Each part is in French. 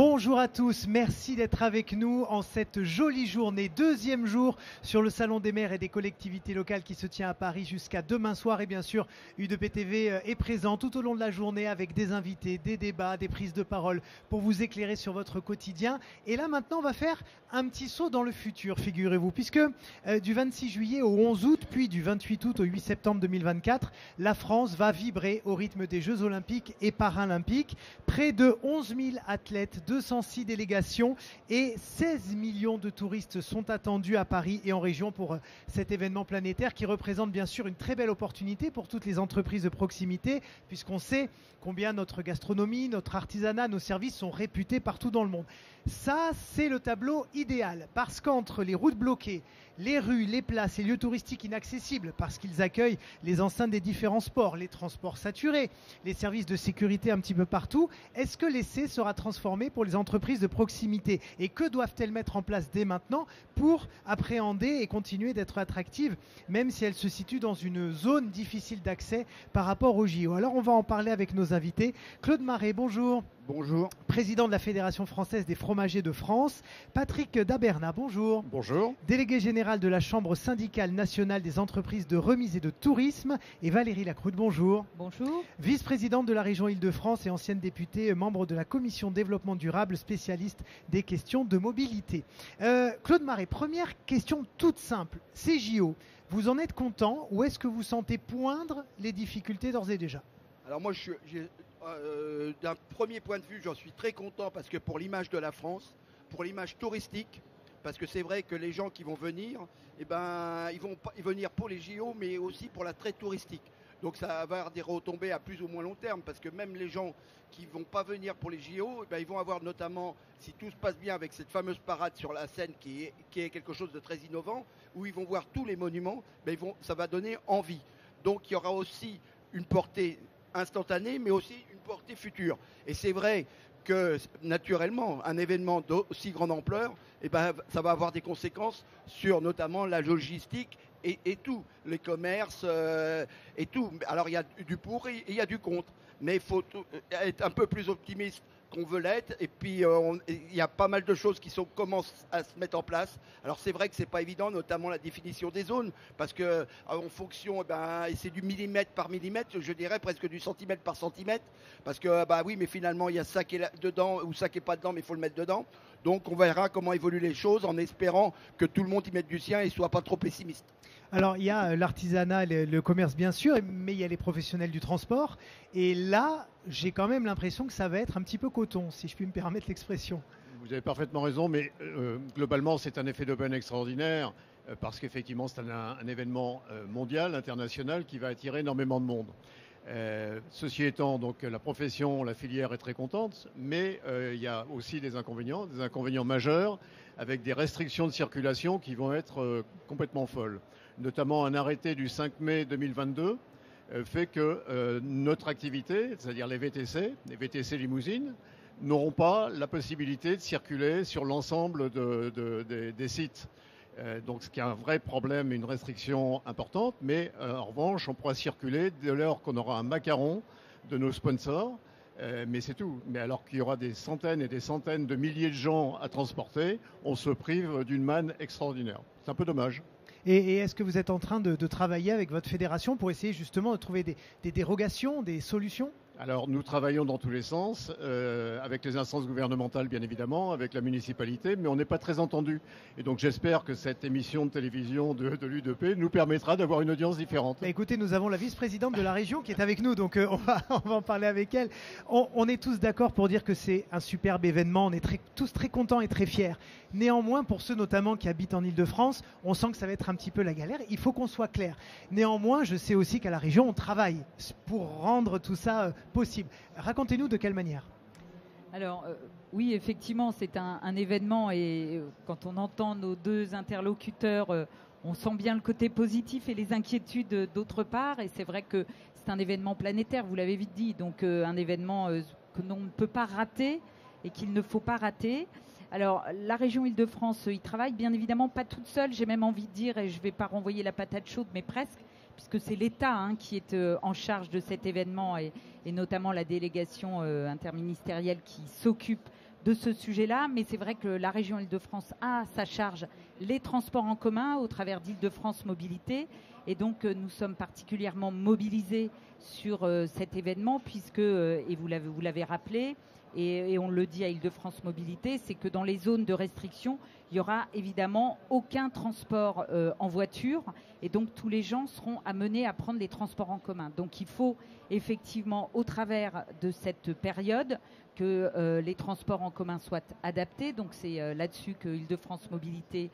Bonjour à tous, merci d'être avec nous en cette jolie journée, deuxième jour sur le Salon des maires et des collectivités locales qui se tient à Paris jusqu'à demain soir. Et bien sûr, UDP TV est présent tout au long de la journée avec des invités, des débats, des prises de parole pour vous éclairer sur votre quotidien. Et là maintenant, on va faire un petit saut dans le futur, figurez-vous, puisque du 26 juillet au 11 août, puis du 28 août au 8 septembre 2024, la France va vibrer au rythme des Jeux Olympiques et Paralympiques. Près de 11 000 athlètes, 206 délégations et 16 millions de touristes sont attendus à Paris et en région pour cet événement planétaire qui représente bien sûr une très belle opportunité pour toutes les entreprises de proximité, puisqu'on sait combien notre gastronomie, notre artisanat, nos services sont réputés partout dans le monde. Ça, c'est le tableau idéal, parce qu'entre les routes bloquées, les rues, les places et lieux touristiques inaccessibles, parce qu'ils accueillent les enceintes des différents sports, les transports saturés, les services de sécurité un petit peu partout, est-ce que l'essai sera transformé pour les entreprises de proximité? Et que doivent-elles mettre en place dès maintenant pour appréhender et continuer d'être attractives, même si elles se situent dans une zone difficile d'accès par rapport aux JO? Alors on va en parler avec nos invités. Claude Maret, bonjour. Bonjour. Président de la Fédération française des fromagers de France. Patrick Daberna, bonjour. Bonjour. Délégué général de la Chambre syndicale nationale des entreprises de remise et de tourisme. Et Valérie Lacroute, bonjour. Bonjour. Vice-présidente de la région Île-de-France et ancienne députée, membre de la commission développement durable, spécialiste des questions de mobilité. Claude Maret, première question toute simple. Ces JO, vous en êtes content ou est-ce que vous sentez poindre les difficultés d'ores et déjà? Alors moi, d'un premier point de vue, j'en suis très content parce que pour l'image de la France, pour l'image touristique, parce que c'est vrai que les gens qui vont venir, ils vont venir pour les JO, mais aussi pour l'attrait touristique. Donc ça va avoir des retombées à plus ou moins long terme, parce que même les gens qui ne vont pas venir pour les JO, ils vont avoir notamment, si tout se passe bien avec cette fameuse parade sur la Seine qui est quelque chose de très innovant, où ils vont voir tous les monuments, ça va donner envie. Donc il y aura aussi une portée instantanée, mais aussi une portée future. Et c'est vrai que, naturellement, un événement d'aussi grande ampleur, ça va avoir des conséquences sur notamment la logistique et tout, les commerces et tout. Alors, il y a du pour et il y a du contre. Mais il faut être un peu plus optimiste qu'on veut l'être. Et puis, il y a pas mal de choses qui commencent à se mettre en place. Alors, c'est vrai que c'est pas évident, notamment la définition des zones, parce que en fonction, c'est du millimètre par millimètre, je dirais presque du centimètre par centimètre, parce que, oui, mais finalement, il y a ça qui est là, dedans ou ça qui est pas dedans, mais il faut le mettre dedans. Donc, on verra comment évoluent les choses en espérant que tout le monde y mette du sien et soit pas trop pessimiste. Alors, il y a l'artisanat, le commerce, bien sûr, mais il y a les professionnels du transport. Et là, j'ai quand même l'impression que ça va être un petit peu coton, si je puis me permettre l'expression. Vous avez parfaitement raison, mais globalement, c'est un effet d'aubaine extraordinaire parce qu'effectivement, c'est un événement mondial, international, qui va attirer énormément de monde. Ceci étant, donc, la profession, la filière est très contente, mais il y a aussi des inconvénients majeurs, avec des restrictions de circulation qui vont être complètement folles. Notamment un arrêté du 5 mai 2022 fait que notre activité, c'est-à-dire les VTC limousines, n'auront pas la possibilité de circuler sur l'ensemble des sites. Donc ce qui est un vrai problème, une restriction importante, mais en revanche, on pourra circuler dès lors qu'on aura un macaron de nos sponsors, mais c'est tout. Mais alors qu'il y aura des centaines et des centaines de milliers de gens à transporter, on se prive d'une manne extraordinaire. C'est un peu dommage. Et est-ce que vous êtes en train de travailler avec votre fédération pour essayer justement de trouver des dérogations, des solutions ? Alors nous travaillons dans tous les sens, avec les instances gouvernementales bien évidemment, avec la municipalité, mais on n'est pas très entendu. Et donc j'espère que cette émission de télévision de l'UDP nous permettra d'avoir une audience différente. Écoutez, nous avons la vice-présidente de la région qui est avec nous, donc on va en parler avec elle. On est tous d'accord pour dire que c'est un superbe événement, on est tous très contents et très fiers. Néanmoins, pour ceux notamment qui habitent en Île-de-France, on sent que ça va être un petit peu la galère. Il faut qu'on soit clair. Néanmoins, je sais aussi qu'à la région, on travaille pour rendre tout ça possible. Racontez-nous de quelle manière. Alors, oui, effectivement, c'est un événement et quand on entend nos deux interlocuteurs, on sent bien le côté positif et les inquiétudes d'autre part. Et c'est vrai que c'est un événement planétaire, vous l'avez vite dit, donc un événement que l'on ne peut pas rater et qu'il ne faut pas rater. Alors, la région Île-de-France y travaille, bien évidemment pas toute seule, j'ai même envie de dire, et je ne vais pas renvoyer la patate chaude, mais presque, puisque c'est l'État qui est en charge de cet événement et notamment la délégation interministérielle qui s'occupe de ce sujet-là, mais c'est vrai que la région Île-de-France a à sa charge les transports en commun au travers d'Île-de-France Mobilité. Et donc, nous sommes particulièrement mobilisés sur cet événement, puisque, et vous l'avez rappelé, et on le dit à Île-de-France Mobilité, c'est que dans les zones de restriction, il n'y aura évidemment aucun transport en voiture, et donc tous les gens seront amenés à prendre les transports en commun. Donc il faut effectivement, au travers de cette période, que les transports en commun soient adaptés. Donc c'est là-dessus que Île-de-France Mobilité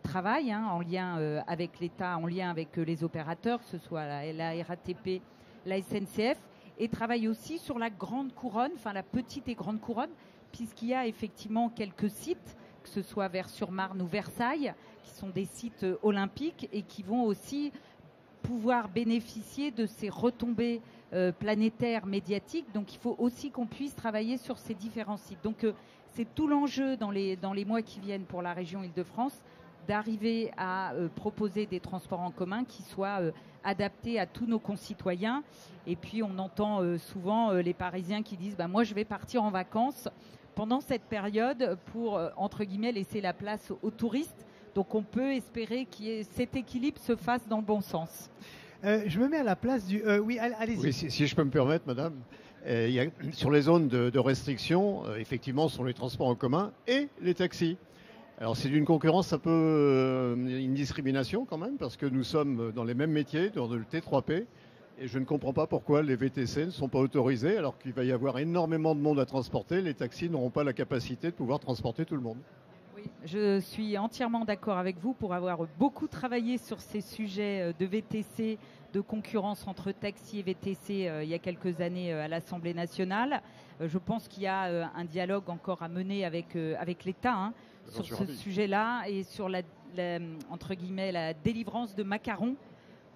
travaille, en lien avec l'État, en lien avec les opérateurs, que ce soit la RATP, la SNCF, et travaille aussi sur la grande couronne, enfin la petite et grande couronne, puisqu'il y a effectivement quelques sites, que ce soit Vers-sur-Marne ou Versailles, qui sont des sites olympiques et qui vont aussi pouvoir bénéficier de ces retombées planétaires médiatiques. Donc il faut aussi qu'on puisse travailler sur ces différents sites. Donc c'est tout l'enjeu dans les mois qui viennent pour la région Île-de-France, d'arriver à proposer des transports en commun qui soient adaptés à tous nos concitoyens. Et puis on entend souvent les Parisiens qui disent moi je vais partir en vacances pendant cette période pour entre guillemets laisser la place aux touristes. Donc on peut espérer que cet équilibre se fasse dans le bon sens. Je me mets à la place du... oui, allez-y. Oui, si je peux me permettre, madame. Sur les zones de restriction, effectivement, ce sont les transports en commun et les taxis. Alors c'est une concurrence un peu une discrimination quand même, parce que nous sommes dans les mêmes métiers, dans le T3P, et je ne comprends pas pourquoi les VTC ne sont pas autorisés, alors qu'il va y avoir énormément de monde à transporter. Les taxis n'auront pas la capacité de pouvoir transporter tout le monde. Oui, je suis entièrement d'accord avec vous pour avoir beaucoup travaillé sur ces sujets de VTC, de concurrence entre taxis et VTC il y a quelques années à l'Assemblée nationale. Je pense qu'il y a un dialogue encore à mener avec l'État sur ce sujet-là et sur entre guillemets, la délivrance de macarons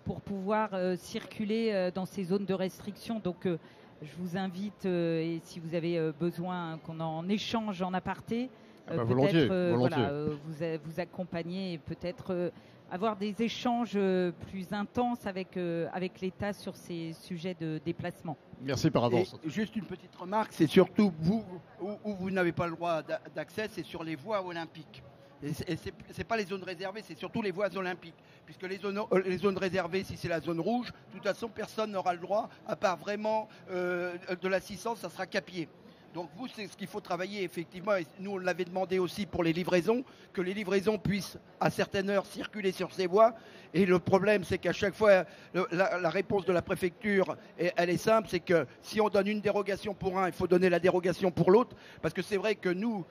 pour pouvoir circuler dans ces zones de restriction. Donc je vous invite, et si vous avez besoin qu'on en échange en aparté, volontiers. Vous accompagner et peut-être avoir des échanges plus intenses avec l'État sur ces sujets de déplacement. Merci par avance. Et juste une petite remarque, c'est surtout vous où vous n'avez pas le droit d'accès, c'est sur les voies olympiques. Et c'est pas les zones réservées, c'est surtout les voies olympiques. Puisque les zones réservées, si c'est la zone rouge, de toute façon, personne n'aura le droit, à part vraiment de l'assistance, ça sera qu'à pied. Donc vous, c'est ce qu'il faut travailler effectivement, et nous on l'avait demandé aussi pour les livraisons, que les livraisons puissent à certaines heures circuler sur ces voies. Et le problème, c'est qu'à chaque fois, la réponse de la préfecture, elle est simple, c'est que si on donne une dérogation pour un, il faut donner la dérogation pour l'autre, parce que c'est vrai que nous,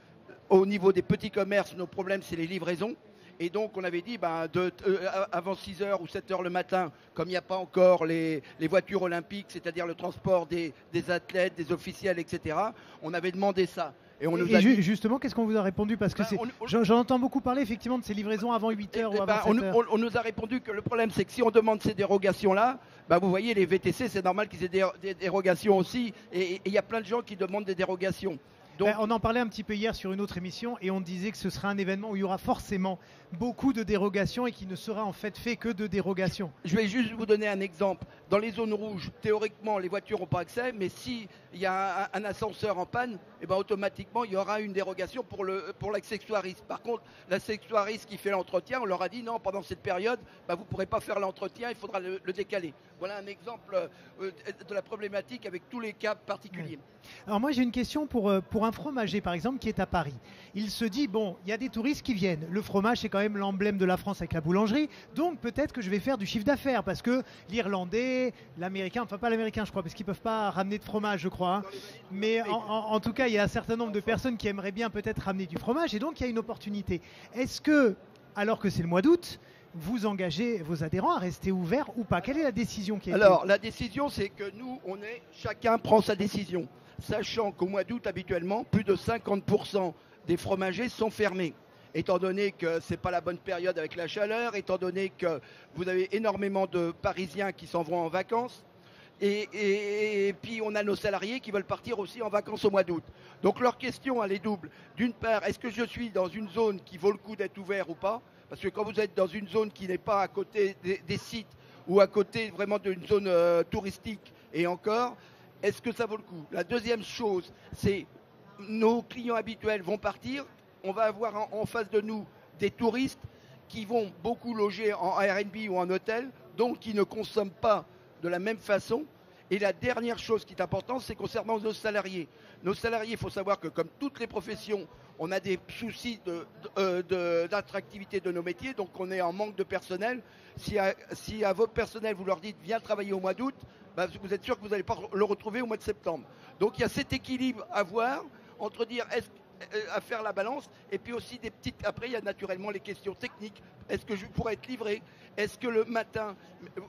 au niveau des petits commerces, nos problèmes, c'est les livraisons. Et donc, on avait dit, avant 6h ou 7h le matin, comme il n'y a pas encore les voitures olympiques, c'est-à-dire le transport des athlètes, des officiels, etc., on avait demandé ça. Justement, qu'est-ce qu'on vous a répondu? Parce que j'en entends beaucoup parler, effectivement, de ces livraisons avant 8h ou avant 7h. On nous a répondu que le problème, c'est que si on demande ces dérogations-là, vous voyez, les VTC, c'est normal qu'ils aient des dérogations aussi. Et il y a plein de gens qui demandent des dérogations. Donc, on en parlait un petit peu hier sur une autre émission et on disait que ce sera un événement où il y aura forcément beaucoup de dérogations et qui ne sera en fait fait que de dérogations. Je vais juste vous donner un exemple. Dans les zones rouges, théoriquement, les voitures n'ont pas accès, mais s'il y a un ascenseur en panne, automatiquement, il y aura une dérogation pour l'accessoiriste. Par contre, l'accessoiriste qui fait l'entretien, on leur a dit non, pendant cette période, vous ne pourrez pas faire l'entretien, il faudra le décaler. Voilà un exemple de la problématique avec tous les cas particuliers. Ouais. Alors moi, j'ai une question pour un fromager, par exemple, qui est à Paris. Il se dit, il y a des touristes qui viennent. Le fromage, c'est quand même l'emblème de la France avec la boulangerie. Donc peut-être que je vais faire du chiffre d'affaires parce que l'Irlandais, l'Américain, enfin pas l'Américain, je crois, parce qu'ils ne peuvent pas ramener de fromage, je crois. Mais en tout cas, il y a un certain nombre de personnes qui aimeraient bien peut-être ramener du fromage et donc il y a une opportunité. Est-ce que, alors que c'est le mois d'août, vous engagez vos adhérents à rester ouverts ou pas? Quelle est la décision qui a été? Alors, la décision, c'est que nous, chacun prend sa décision. Sachant qu'au mois d'août, habituellement, plus de 50% des fromagers sont fermés. Étant donné que ce n'est pas la bonne période avec la chaleur, étant donné que vous avez énormément de Parisiens qui s'en vont en vacances, et puis on a nos salariés qui veulent partir aussi en vacances au mois d'août. Donc leur question, elle est double. D'une part, est-ce que je suis dans une zone qui vaut le coup d'être ouvert ou pas? Parce que quand vous êtes dans une zone qui n'est pas à côté des sites ou à côté vraiment d'une zone touristique, et encore, est-ce que ça vaut le coup? La deuxième chose, c'est nos clients habituels vont partir, on va avoir en face de nous des touristes qui vont beaucoup loger en Airbnb ou en hôtel, donc qui ne consomment pas de la même façon. Et la dernière chose qui est importante, c'est concernant nos salariés. Nos salariés, il faut savoir que comme toutes les professions, on a des soucis d'attractivité de nos métiers, donc on est en manque de personnel. Si à votre personnel, vous leur dites « viens travailler au mois d'août », bah, vous êtes sûr que vous n'allez pas le retrouver au mois de septembre. Donc il y a cet équilibre à voir entre dire à faire la balance, et puis aussi des petites... Après, il y a naturellement les questions techniques. Est-ce que je pourrais être livré? Est-ce que le matin...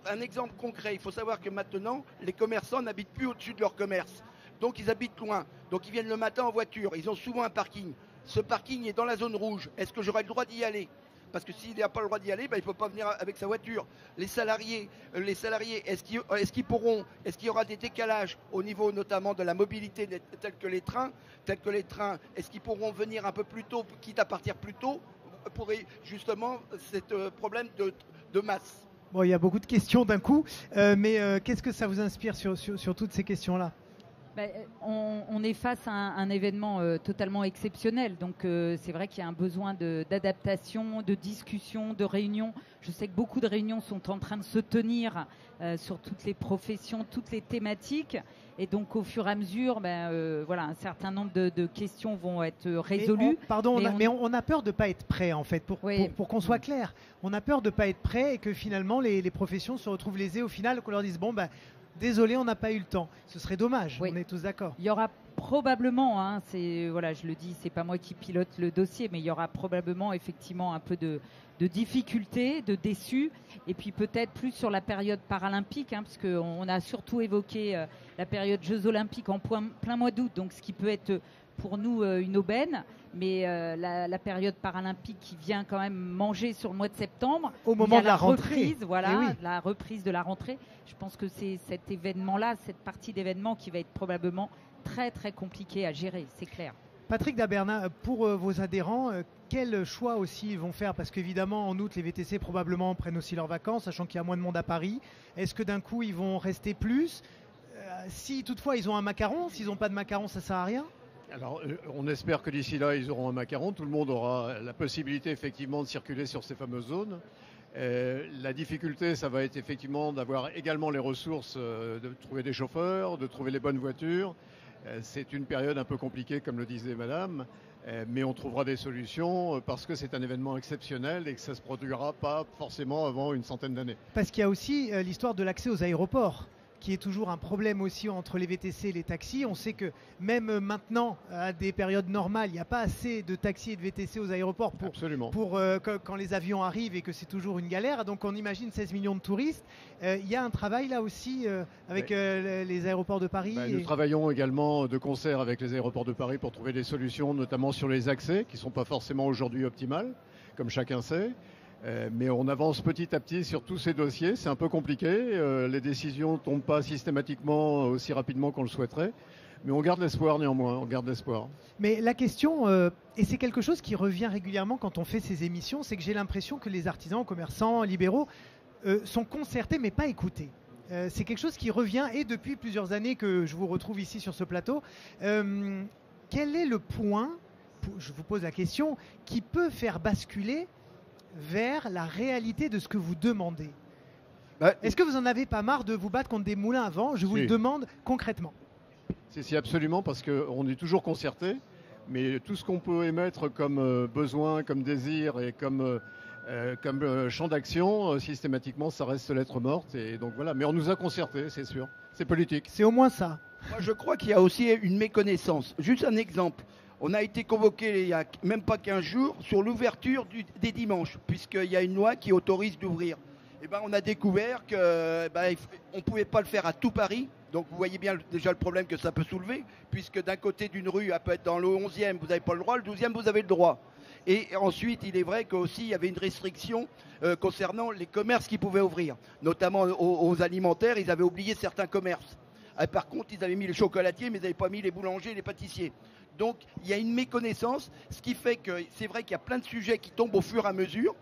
Un exemple concret, il faut savoir que maintenant, les commerçants n'habitent plus au-dessus de leur commerce. Donc ils habitent loin. Donc ils viennent le matin en voiture. Ils ont souvent un parking. Ce parking est dans la zone rouge. Est-ce que j'aurai le droit d'y aller? Parce que s'il n'a pas le droit d'y aller, ben, il ne peut pas venir avec sa voiture. Les salariés, est-ce qu'il y aura des décalages au niveau notamment de la mobilité tels que les trains, est-ce qu'ils pourront venir un peu plus tôt, quitte à partir plus tôt, pour justement ce problème de masse? Bon, il y a beaucoup de questions d'un coup, mais qu'est-ce que ça vous inspire sur toutes ces questions-là? On est face à un événement totalement exceptionnel, donc c'est vrai qu'il y a un besoin d'adaptation, de discussion, de réunion. Je sais que beaucoup de réunions sont en train de se tenir sur toutes les professions, toutes les thématiques, et donc au fur et à mesure, voilà, un certain nombre de questions vont être résolues. Mais on a peur de ne pas être prêt, en fait, pour qu'on soit clair. On a peur de ne pas être prêt et que finalement les professions se retrouvent lésées au final, qu'on leur dise bon ben. Désolé, on n'a pas eu le temps. Ce serait dommage. Oui. On est tous d'accord. Il y aura probablement, voilà, je le dis, c'est pas moi qui pilote le dossier, mais il y aura probablement effectivement un peu de difficultés, de déçus, et puis peut-être plus sur la période paralympique, parce qu'on a surtout évoqué la période Jeux Olympiques en plein mois d'août, donc ce qui peut être pour nous une aubaine, mais la période paralympique qui vient quand même manger sur le mois de septembre, au moment de la rentrée, reprise, voilà, la reprise de la rentrée. Je pense que c'est cet événement-là, cette partie d'événement qui va être probablement très très compliquée à gérer, c'est clair. Patrick Daberna, pour vos adhérents, quel choix aussi ils vont faire? Parce qu'évidemment, en août, les VTC probablement prennent aussi leurs vacances, sachant qu'il y a moins de monde à Paris. Est-ce que d'un coup, ils vont rester plus? Si toutefois, ils ont un macaron, s'ils n'ont pas de macaron, ça ne sert à rien? Alors, on espère que d'ici là, ils auront un macaron. Tout le monde aura la possibilité, effectivement, de circuler sur ces fameuses zones. La difficulté, ça va être effectivement d'avoir également les ressources, de trouver des chauffeurs, de trouver les bonnes voitures. C'est une période un peu compliquée, comme le disait madame, mais on trouvera des solutions parce que c'est un événement exceptionnel et que ça ne se produira pas forcément avant une centaine d'années. Parce qu'il y a aussi l'histoire de l'accès aux aéroports, qui est toujours un problème aussi entre les VTC et les taxis. On sait que même maintenant, à des périodes normales, il n'y a pas assez de taxis et de VTC aux aéroports pour quand les avions arrivent et que c'est toujours une galère. Donc on imagine 16 millions de touristes. Il y a un travail là aussi avec les aéroports de Paris. Nous travaillons également de concert avec les aéroports de Paris pour trouver des solutions, notamment sur les accès qui ne sont pas forcément aujourd'hui optimales, comme chacun sait. Mais on avance petit à petit sur tous ces dossiers. C'est un peu compliqué. Les décisions ne tombent pas systématiquement aussi rapidement qu'on le souhaiterait. Mais on garde l'espoir néanmoins. On garde l'espoir. Mais la question, et c'est quelque chose qui revient régulièrement quand on fait ces émissions, c'est que j'ai l'impression que les artisans, commerçants, libéraux sont concertés mais pas écoutés. C'est quelque chose qui revient et depuis plusieurs années que je vous retrouve ici sur ce plateau. Quel est le point, je vous pose la question, qui peut faire basculer vers la réalité de ce que vous demandez? Est-ce que vous en avez pas marre de vous battre contre des moulins à vent? Je vous le demande concrètement. Si, absolument, parce qu'on est toujours concerté, mais tout ce qu'on peut émettre comme besoin, comme désir et comme champ d'action, systématiquement, ça reste lettre morte. Et donc voilà. Mais on nous a concertés, c'est sûr. C'est politique. C'est au moins ça. Moi, je crois qu'il y a aussi une méconnaissance. Juste un exemple. On a été convoqué il n'y a même pas 15 jours sur l'ouverture des dimanches, puisqu'il y a une loi qui autorise d'ouvrir. Et on a découvert qu'on ne pouvait pas le faire à tout Paris. Donc vous voyez bien déjà le problème que ça peut soulever, puisque d'un côté d'une rue, elle peut être dans le 11e, vous n'avez pas le droit, le 12e, vous avez le droit. Et ensuite, il est vrai qu'aussi, il y avait une restriction concernant les commerces qui pouvaient ouvrir. Notamment aux alimentaires, ils avaient oublié certains commerces. Par contre, ils avaient mis les chocolatiers, mais ils n'avaient pas mis les boulangers et les pâtissiers. Donc, il y a une méconnaissance, ce qui fait que c'est vrai qu'il y a plein de sujets qui tombent au fur et à mesure,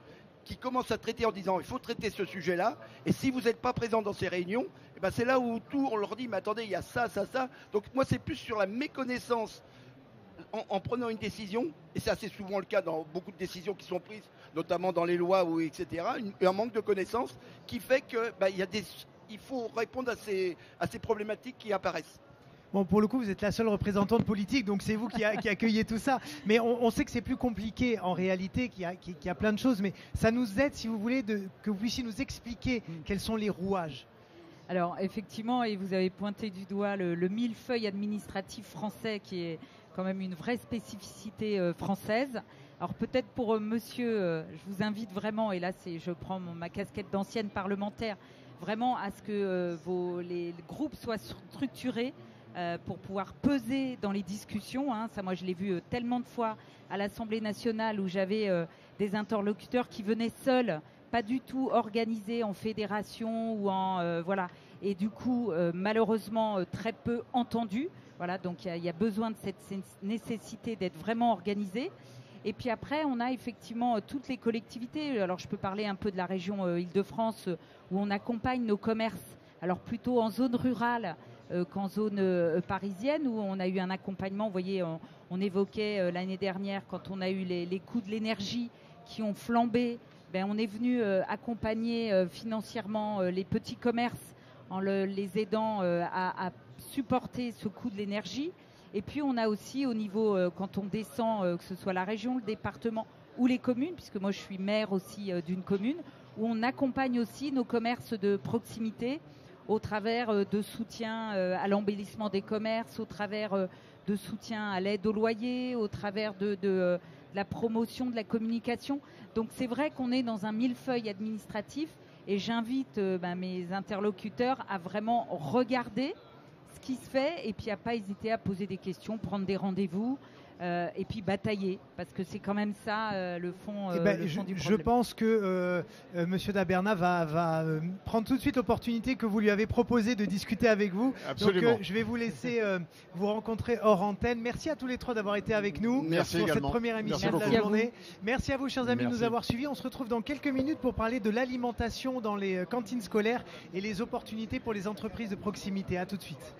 qui commencent à traiter en disant il faut traiter ce sujet-là. Et si vous n'êtes pas présent dans ces réunions, c'est là où on leur dit mais attendez, il y a ça, ça, ça. Donc moi, c'est plus sur la méconnaissance en prenant une décision, et c'est assez souvent le cas dans beaucoup de décisions qui sont prises, notamment dans les lois, ou etc., un manque de connaissances qui fait que il faut répondre à ces problématiques qui apparaissent. Bon, pour le coup, vous êtes la seule représentante politique, donc c'est vous qui accueillez tout ça. Mais on sait que c'est plus compliqué en réalité, qu'il y a plein de choses. Mais ça nous aide, si vous voulez, que vous puissiez nous expliquer quels sont les rouages. Alors effectivement, et vous avez pointé du doigt le millefeuille administratif français qui est quand même une vraie spécificité française. Alors peut-être pour monsieur, je vous invite vraiment, et là je prends ma casquette d'ancienne parlementaire, vraiment à ce que les groupes soient structurés pour pouvoir peser dans les discussions. Hein. Ça, moi, je l'ai vu tellement de fois à l'Assemblée nationale où j'avais des interlocuteurs qui venaient seuls, pas du tout organisés en fédération ou en voilà. Et du coup, malheureusement, très peu entendus. Voilà, donc il y a besoin de cette nécessité d'être vraiment organisé. Et puis après, on a effectivement toutes les collectivités. Alors, je peux parler un peu de la région Île-de-France où on accompagne nos commerces. Alors, plutôt en zone rurale qu'en zone parisienne, où on a eu un accompagnement. Vous voyez, on évoquait l'année dernière, quand on a eu les coûts de l'énergie qui ont flambé, on est venu accompagner financièrement les petits commerces en les aidant à supporter ce coût de l'énergie. Et puis on a aussi au niveau, quand on descend, que ce soit la région, le département ou les communes, puisque moi je suis maire aussi d'une commune, où on accompagne aussi nos commerces de proximité au travers de soutien à l'embellissement des commerces, au travers de soutien à l'aide au loyer, au travers de la promotion de la communication. Donc c'est vrai qu'on est dans un millefeuille administratif et j'invite mes interlocuteurs à vraiment regarder ce qui se fait et puis à pas hésiter à poser des questions, prendre des rendez-vous et puis batailler, parce que c'est quand même ça le fond du problème. Je pense que Monsieur Daberna va prendre tout de suite l'opportunité que vous lui avez proposé de discuter avec vous. Absolument. Donc je vais vous laisser vous rencontrer hors antenne. Merci à tous les trois d'avoir été avec nous pour cette première émission de la journée. Merci à vous, chers amis, de nous avoir suivis. On se retrouve dans quelques minutes pour parler de l'alimentation dans les cantines scolaires et les opportunités pour les entreprises de proximité. À tout de suite.